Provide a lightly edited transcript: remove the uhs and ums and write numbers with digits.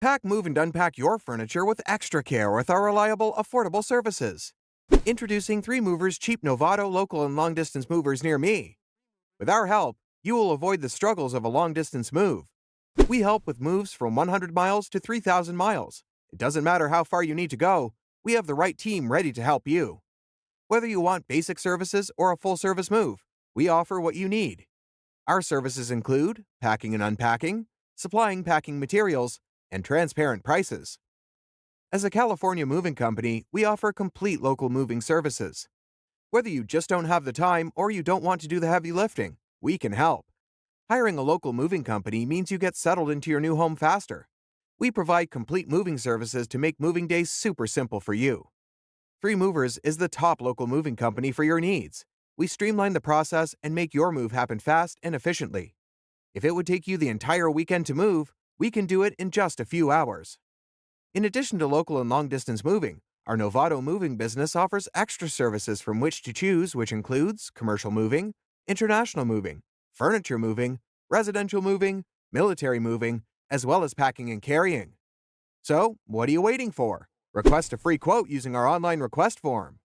Pack, move, and unpack your furniture with extra care with our reliable, affordable services. Introducing 3 Movers cheap Novato local and long distance movers near me. With our help, you will avoid the struggles of a long distance move. We help with moves from 100 miles to 3,000 miles. It doesn't matter how far you need to go, we have the right team ready to help you. Whether you want basic services or a full service move, we offer what you need. Our services include packing and unpacking, supplying packing materials, and transparent prices. As a California moving company, we offer complete local moving services. Whether you just don't have the time or you don't want to do the heavy lifting, we can help. Hiring a local moving company means you get settled into your new home faster. We provide complete moving services to make moving days super simple for you. Free Movers is the top local moving company for your needs. We streamline the process and make your move happen fast and efficiently. If it would take you the entire weekend to move, we can do it in just a few hours. In addition to local and long-distance moving, our Novato moving business offers extra services from which to choose, which includes commercial moving, international moving, furniture moving, residential moving, military moving, as well as packing and carrying. So, what are you waiting for? Request a free quote using our online request form.